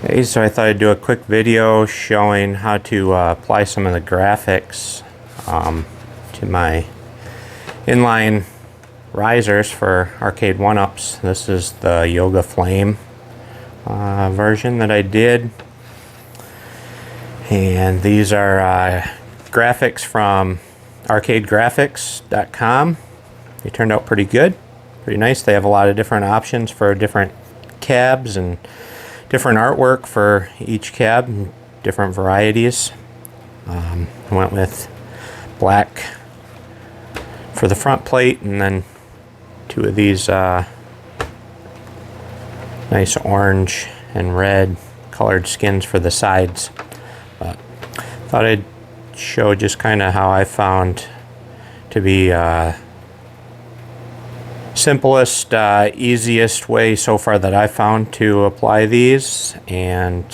Hey, so I thought I'd do a quick video showing how to apply some of the graphics to my inline risers for Arcade1ups. This is the Yoga Flame version that I did, and these are graphics from Arcade They turned out pretty good, pretty nice. They have a lot of different options for different cabs and different artwork for each cab, different varieties. I went with black for the front plate, and then two of these nice orange and red colored skins for the sides. But thought I'd show just kind of how I found to be simplest, easiest way so far that I found to apply these, and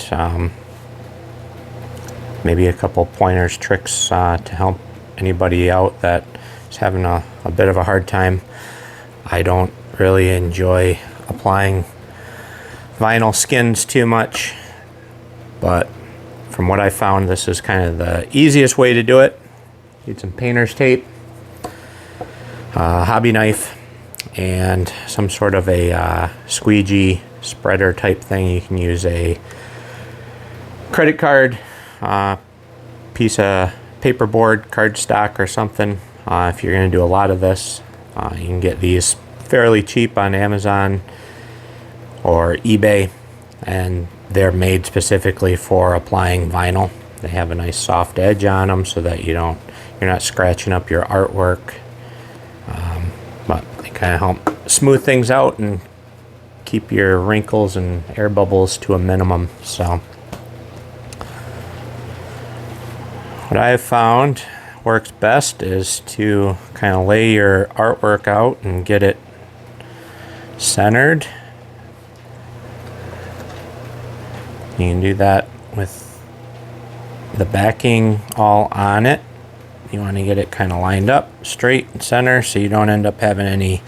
maybe a couple pointers, tricks to help anybody out that is having a bit of a hard time. I don't really enjoy applying vinyl skins too much, but from what I found, this is kind of the easiest way to do it. Need some painter's tape, hobby knife, and some sort of a squeegee spreader type thing. You can use a credit card, piece of paperboard, cardstock or something. If you're going to do a lot of this, you can get these fairly cheap on Amazon or eBay, and they're made specifically for applying vinyl. They have a nice soft edge on them so that you're not scratching up your artwork. But they kind of help smooth things out and keep your wrinkles and air bubbles to a minimum. So what I have found works best is to kind of lay your artwork out and get it centered. You can do that with the backing all on it. You want to get it kind of lined up straight and center so you don't end up having any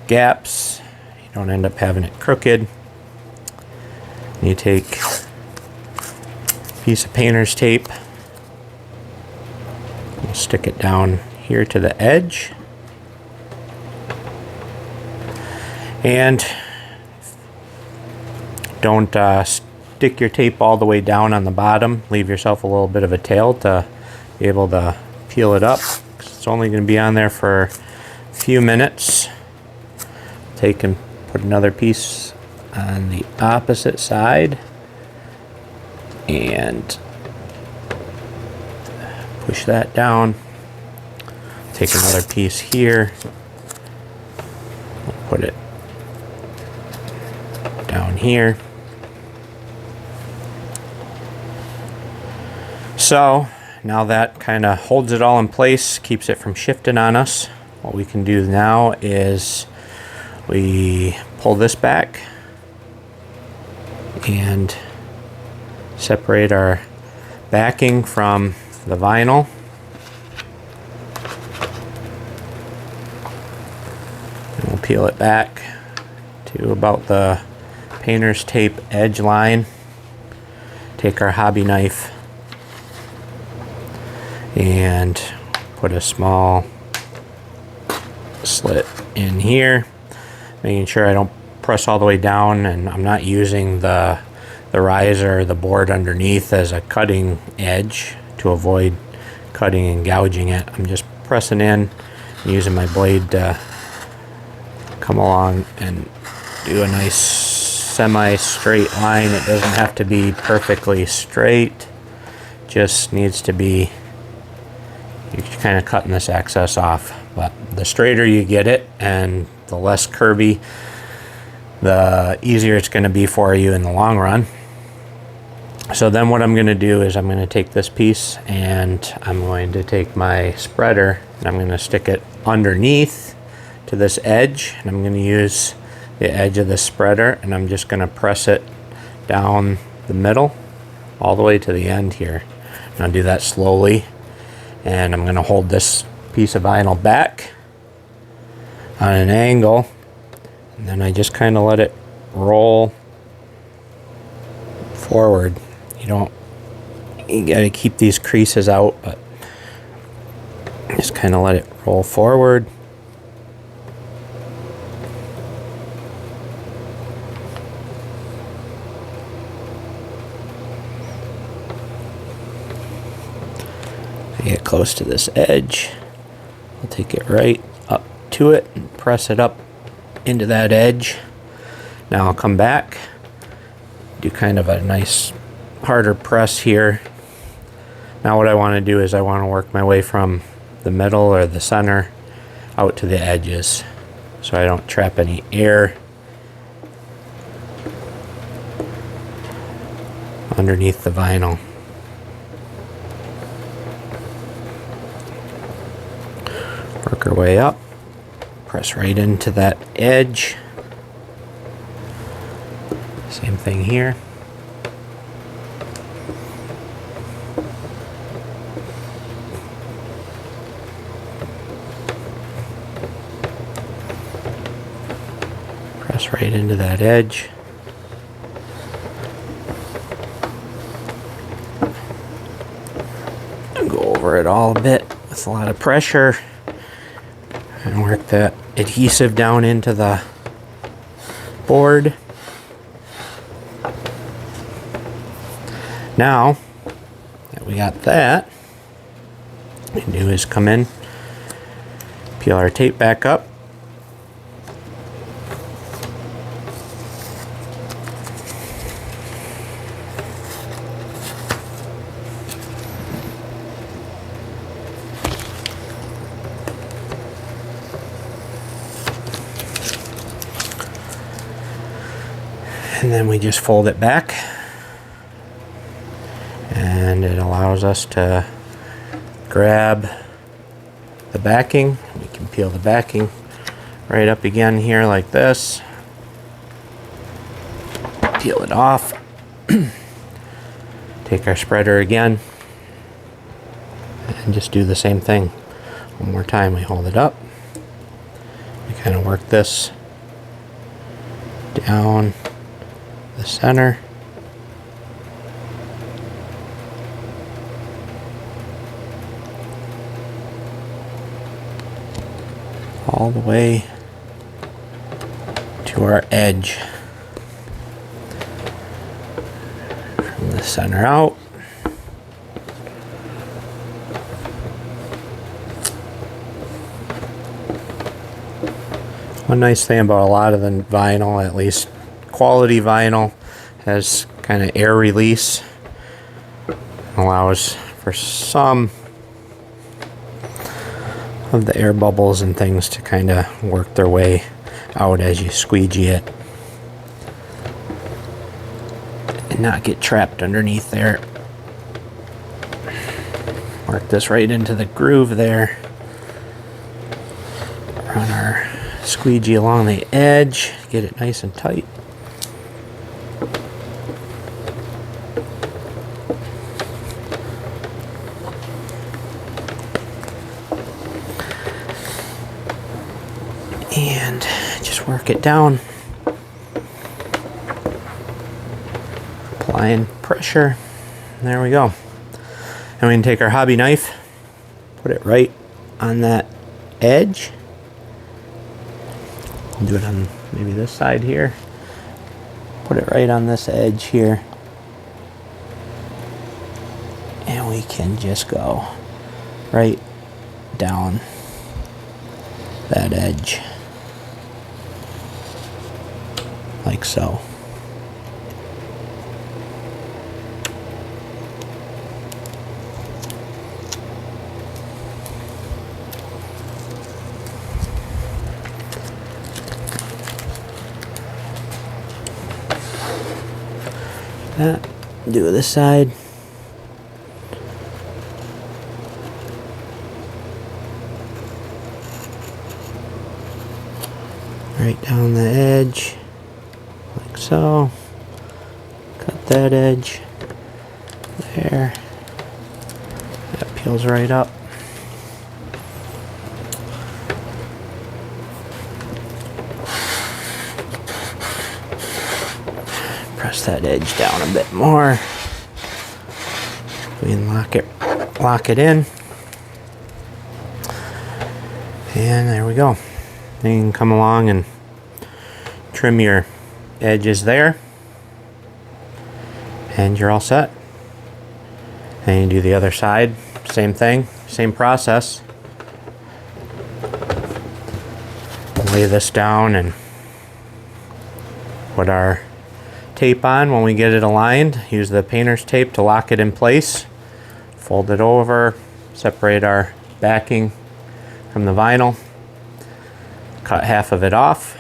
gaps. You don't end up having it crooked. You take a piece of painter's tape, we'll stick it down here to the edge, and don't stick your tape all the way down on the bottom. Leave yourself a little bit of a tail to be able to peel it up. It's only going to be on there for a few minutes. Take and put another piece on the opposite side and push that down. Take another piece here, put it down here. So now that kind of holds it all in place, keeps it from shifting on us. What we can do now is we pull this back and separate our backing from the vinyl. And we'll peel it back to about the painter's tape edge line. Take our hobby knife and put a small slit in here, making sure I don't press all the way down, and I'm not using the riser or the board underneath as a cutting edge to avoid cutting and gouging it. I'm just pressing in, using my blade to come along and do a nice semi-straight line. It doesn't have to be perfectly straight, just needs to be, you're kind of cutting this excess off. But the straighter you get it and the less curvy, the easier it's going to be for you in the long run. So then what I'm going to do is I'm going to take this piece and I'm going to take my spreader and I'm going to stick it underneath to this edge, and I'm going to use the edge of the spreader and I'm just going to press it down the middle all the way to the end here. And I'll do that slowly, and I'm going to hold this piece of vinyl back on an angle, and then I just kind of let it roll forward. You gotta keep these creases out, but just kind of let it roll forward. Get close to this edge. I'll take it right up to it and press it up into that edge. Now I'll come back, do kind of a nice harder press here. Now what I want to do is I want to work my way from the middle or the center out to the edges so I don't trap any air underneath the vinyl. Work our way up, press right into that edge. Same thing here. Press right into that edge. And go over it all a bit with a lot of pressure. And work that adhesive down into the board. Now that we got that, what we do is come in, peel our tape back up, and then we just fold it back, and it allows us to grab the backing. We can peel the backing right up again here like this, peel it off, take our spreader again, and just do the same thing one more time. We hold it up, we kind of work this down the center, all the way to our edge, from the center out. One nice thing about a lot of the vinyl, at least quality vinyl, has kind of air release, allows for some of the air bubbles and things to kind of work their way out as you squeegee it and not get trapped underneath there. Work this right into the groove there. Run our squeegee along the edge, get it nice and tight. And just work it down, applying pressure. And there we go. And we can take our hobby knife, put it right on that edge. Do it on maybe this side here. Put it right on this edge here. And we can just go right down that edge. Like so. That. Do this side. Right down the edge. Like so. Cut that edge. There. That peels right up. Press that edge down a bit more. We can lock it in. And there we go. Then you can come along and trim your edges there. And you're all set. And you do the other side, same thing, same process. Lay this down and put our tape on when we get it aligned. Use the painter's tape to lock it in place. Fold it over, separate our backing from the vinyl. Cut half of it off,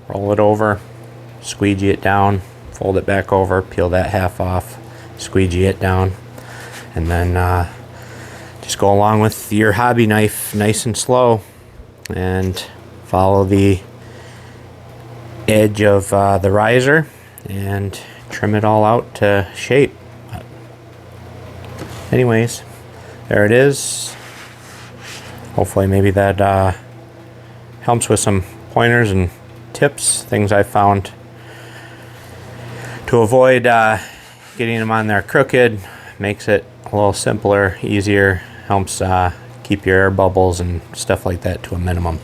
roll it over, squeegee it down, fold it back over, peel that half off, squeegee it down, and then just go along with your hobby knife nice and slow and follow the edge of the riser and trim it all out to shape. Anyways, there it is. Hopefully maybe that helps with some pointers and tips, things I found to avoid getting them on there crooked. Makes it a little simpler, easier, helps keep your air bubbles and stuff like that to a minimum.